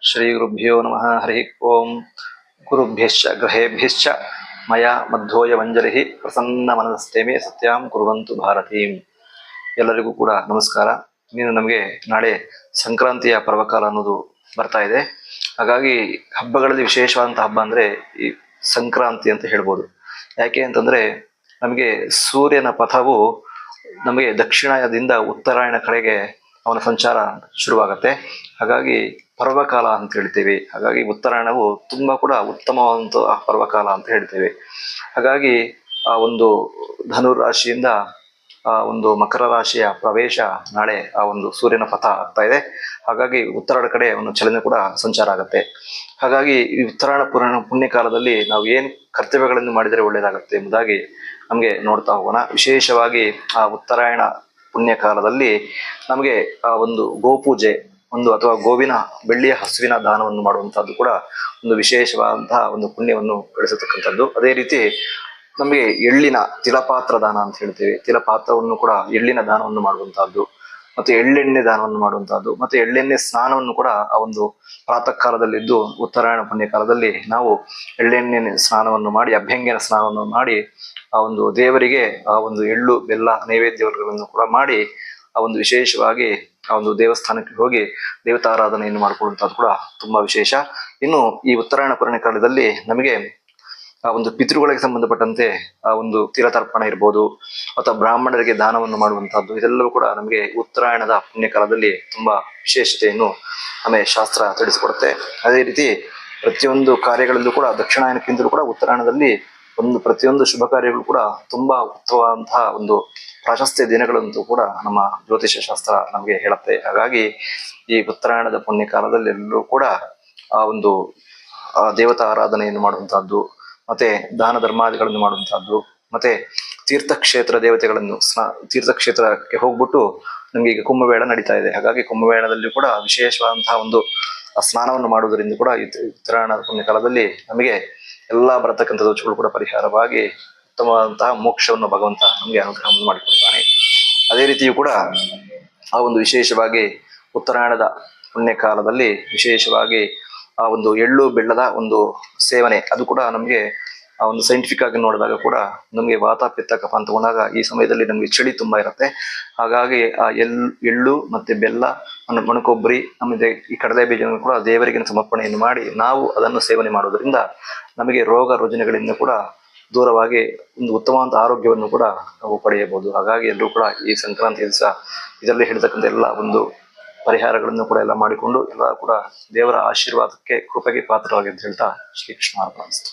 ಶ್ರೀ ಗುರುಭ್ಯೋ ನಮಃ. ಹರಿ ಓಂ. ಗುರುಭ್ಯಶ್ಚ ಗ್ರಹೇಭ್ಯಶ್ಚ ಮಯಾ ಮಧ್ವೋಯವಂಜಲಿ ಪ್ರಸನ್ನ ಮನಸ್ತೇಮೆ ಸತ್ಯಾಂ ಕುರುವಂತು ಭಾರತೀಂ. ಎಲ್ಲರಿಗೂ ಕೂಡ ನಮಸ್ಕಾರ. ನೀನು ನಮಗೆ ನಾಳೆ ಸಂಕ್ರಾಂತಿಯ ಪರ್ವಕಾಲ ಅನ್ನೋದು ಬರ್ತಾ ಇದೆ. ಹಾಗಾಗಿ ಹಬ್ಬಗಳಲ್ಲಿ ವಿಶೇಷವಾದಂಥ ಹಬ್ಬ ಅಂದರೆ ಈ ಸಂಕ್ರಾಂತಿ ಅಂತ ಹೇಳ್ಬೋದು. ಯಾಕೆ ಅಂತಂದರೆ ನಮಗೆ ಸೂರ್ಯನ ಪಥವು ನಮಗೆ ದಕ್ಷಿಣದಿಂದ ಉತ್ತರಾಯಣ ಕಡೆಗೆ ಅವನ ಸಂಚಾರ ಶುರುವಾಗತ್ತೆ. ಹಾಗಾಗಿ ಪರ್ವಕಾಲ ಅಂತ ಹೇಳ್ತೇವೆ. ಹಾಗಾಗಿ ಉತ್ತರಾಯಣವು ತುಂಬ ಕೂಡ ಉತ್ತಮವಾದಂಥ ಪರ್ವಕಾಲ ಅಂತ ಹೇಳ್ತೇವೆ. ಹಾಗಾಗಿ ಆ ಒಂದು ಧನುರ್ ರಾಶಿಯಿಂದ ಆ ಒಂದು ಮಕರ ರಾಶಿಯ ಪ್ರವೇಶ ನಾಳೆ ಆ ಒಂದು ಸೂರ್ಯನ ಪಥ ಆಗ್ತಾ ಇದೆ. ಹಾಗಾಗಿ ಉತ್ತರಾಯಣ ಕಡೆ ಒಂದು ಚಲನೆ ಕೂಡ ಸಂಚಾರ ಆಗುತ್ತೆ. ಹಾಗಾಗಿ ಈ ಉತ್ತರಾಯಣ ಪುಣ್ಯಕಾಲದಲ್ಲಿ ನಾವು ಏನು ಕರ್ತವ್ಯಗಳನ್ನು ಮಾಡಿದರೆ ಒಳ್ಳೆಯದಾಗುತ್ತೆ ಎಂಬುದಾಗಿ ನಮಗೆ ನೋಡ್ತಾ ಹೋಗೋಣ. ವಿಶೇಷವಾಗಿ ಆ ಉತ್ತರಾಯಣ ಪುಣ್ಯಕಾಲದಲ್ಲಿ ನಮಗೆ ಆ ಒಂದು ಗೋಪೂಜೆ ಅಥವಾ ಗೋವಿನ ಬೆಳ್ಳಿಯ ಹಸುವಿನ ದಾನವನ್ನು ಮಾಡುವಂತಹದ್ದು ಕೂಡ ಒಂದು ವಿಶೇಷವಾದಂತಹ ಒಂದು ಪುಣ್ಯವನ್ನು ಗಳಿಸತಕ್ಕಂಥದ್ದು. ಅದೇ ರೀತಿ ನಮಗೆ ಎಳ್ಳಿನ ತಿಲಪಾತ್ರ ದಾನ ಅಂತ ಹೇಳ್ತೇವೆ. ತಿಲಪಾತ್ರವನ್ನು ಕೂಡ ಎಳ್ಳಿನ ದಾನವನ್ನು ಮಾಡುವಂತಹದ್ದು, ಮತ್ತೆ ಎಳ್ಳೆಣ್ಣೆ ದಾನವನ್ನು ಮಾಡುವಂತಹದ್ದು, ಮತ್ತೆ ಎಳ್ಳೆಣ್ಣೆ ಸ್ನಾನವನ್ನು ಕೂಡ ಆ ಒಂದು ಪ್ರಾತಃ ಕಾಲದಲ್ಲಿದ್ದು ಉತ್ತರಾಯಣ ಪುಣ್ಯ ಕಾಲದಲ್ಲಿ ನಾವು ಎಳ್ಳೆಣ್ಣೆ ಸ್ನಾನವನ್ನು ಮಾಡಿ, ಅಭ್ಯಂಗನ ಸ್ನಾನವನ್ನು ಮಾಡಿ ಆ ಒಂದು ದೇವರಿಗೆ ಆ ಒಂದು ಎಳ್ಳು ಬೆಲ್ಲ ನೈವೇದ್ಯಗಳನ್ನು ಕೂಡ ಮಾಡಿ ಆ ಒಂದು ವಿಶೇಷವಾಗಿ ಆ ಒಂದು ದೇವಸ್ಥಾನಕ್ಕೆ ಹೋಗಿ ದೇವತಾರಾಧನೆಯನ್ನು ಮಾಡಿಕೊಳ್ಳುವಂಥದ್ದು ಕೂಡ ತುಂಬಾ ವಿಶೇಷ. ಇನ್ನು ಈ ಉತ್ತರಾಯಣ ಪುಣ್ಯ ಕಾಲದಲ್ಲಿ ನಮಗೆ ಆ ಒಂದು ಪಿತೃಗಳಿಗೆ ಸಂಬಂಧಪಟ್ಟಂತೆ ಆ ಒಂದು ತೀರತರ್ಪಣ ಇರ್ಬೋದು ಅಥವಾ ಬ್ರಾಹ್ಮಣರಿಗೆ ದಾನವನ್ನು ಮಾಡುವಂತಹದ್ದು, ಇದೆಲ್ಲವೂ ಕೂಡ ನಮಗೆ ಉತ್ತರಾಯಣದ ಪುಣ್ಯಕಾಲದಲ್ಲಿ ತುಂಬಾ ವಿಶೇಷತೆಯನ್ನು ನಮಗೆ ಶಾಸ್ತ್ರ ತಿಳಿಸಿಕೊಡುತ್ತೆ. ಅದೇ ರೀತಿ ಪ್ರತಿಯೊಂದು ಕಾರ್ಯಗಳಲ್ಲೂ ಕೂಡ ದಕ್ಷಿಣಾಯನಕ್ಕಿಂತಲೂ ಕೂಡ ಉತ್ತರಾಯಣದಲ್ಲಿ ಪ್ರತಿಯೊಂದು ಶುಭ ಕಾರ್ಯಗಳು ಕೂಡ ತುಂಬಾ ಉತ್ತಮವಾದಂತಹ ಒಂದು ಪ್ರಾಶಸ್ತ್ಯ ದಿನಗಳಂತೂ ಕೂಡ ನಮ್ಮ ಜ್ಯೋತಿಷ್ಯ ಶಾಸ್ತ್ರ ನಮಗೆ ಹೇಳುತ್ತೆ. ಹಾಗಾಗಿ ಈ ಉತ್ತರಾಯಣದ ಪುಣ್ಯ ಕಾಲದಲ್ಲಿ ಎಲ್ಲರೂ ಕೂಡ ಆ ಒಂದು ದೇವತಾ ಆರಾಧನೆಯನ್ನು ಮಾಡುವಂತಹದ್ದು, ಮತ್ತೆ ದಾನ ಧರ್ಮಾದಿಗಳನ್ನು ಮಾಡುವಂತಹದ್ದು, ಮತ್ತೆ ತೀರ್ಥಕ್ಷೇತ್ರ ದೇವತೆಗಳನ್ನು ತೀರ್ಥಕ್ಷೇತ್ರಕ್ಕೆ ಹೋಗ್ಬಿಟ್ಟು ನಮ್ಗೆ ಈಗ ಕುಂಭಮೇಳ ನಡೀತಾ ಇದೆ. ಹಾಗಾಗಿ ಕುಂಭಮೇಳದಲ್ಲಿ ಕೂಡ ವಿಶೇಷವಾದಂತಹ ಒಂದು ಸ್ನಾನವನ್ನು ಮಾಡುವುದರಿಂದ ಕೂಡ ಈ ಉತ್ತರಾಯಣದ ಪುಣ್ಯ ಕಾಲದಲ್ಲಿ ನಮಗೆ ಎಲ್ಲಾ ಬರತಕ್ಕಂಥ ದೋಷಗಳು ಕೂಡ ಪರಿಹಾರವಾಗಿ ಉತ್ತಮವಾದಂತಹ ಮೋಕ್ಷವನ್ನು ಭಗವಂತ ನಮಗೆ ಅನುಗ್ರಹವನ್ನು ಮಾಡಿಕೊಡ್ತಾನೆ. ಅದೇ ರೀತಿಯೂ ಕೂಡ ಆ ಒಂದು ವಿಶೇಷವಾಗಿ ಉತ್ತರಾಯಣದ ಪುಣ್ಯ ಕಾಲದಲ್ಲಿ ವಿಶೇಷವಾಗಿ ಆ ಒಂದು ಎಳ್ಳು ಬೆಲ್ಲದ ಒಂದು ಸೇವನೆ, ಅದು ಕೂಡ ನಮಗೆ ಆ ಒಂದು ಸೈಂಟಿಫಿಕ್ ಆಗಿ ನೋಡಿದಾಗ ಕೂಡ ನಮಗೆ ವಾತ ಪಿತ್ತ ಕಫ ಅಂತ ತಗೊಂಡಾಗ ಈ ಸಮಯದಲ್ಲಿ ನಮಗೆ ಚಳಿ ತುಂಬಾ ಇರುತ್ತೆ. ಹಾಗಾಗಿ ಆ ಎಳ್ಳು ಮತ್ತೆ ಬೆಲ್ಲ, ಮಣಕೊಬ್ಬರಿ, ಆಮೇಲೆ ಈ ಕಡಲೆ ಬೀಜವನ್ನು ಕೂಡ ದೇವರಿಗೆ ಸಮರ್ಪಣೆಯನ್ನು ಮಾಡಿ ನಾವು ಅದನ್ನು ಸೇವನೆ ಮಾಡೋದ್ರಿಂದ ನಮಗೆ ರೋಗ ರುಜಿನಗಳಿಂದ ಕೂಡ ದೂರವಾಗಿ ಒಂದು ಉತ್ತಮವಾದ ಆರೋಗ್ಯವನ್ನು ಕೂಡ ನಾವು ಪಡೆಯಬಹುದು. ಹಾಗಾಗಿ ಎಲ್ಲರೂ ಕೂಡ ಈ ಸಂಕ್ರಾಂತಿ ದಿವಸ ಇದರಲ್ಲಿ ಹೇಳ್ತಕ್ಕಂಥ ಎಲ್ಲ ಒಂದು ಪರಿಹಾರಗಳನ್ನು ಕೂಡ ಎಲ್ಲ ಮಾಡಿಕೊಂಡು ಎಲ್ಲ ಕೂಡ ದೇವರ ಆಶೀರ್ವಾದಕ್ಕೆ ಕೃಪೆಗೆ ಪಾತ್ರವಾಗಿ ಅಂತ ಹೇಳ್ತಾ ಶ್ರೀಕೃಷ್ಣ ಅರ್ಪಣಿಸ್ತು.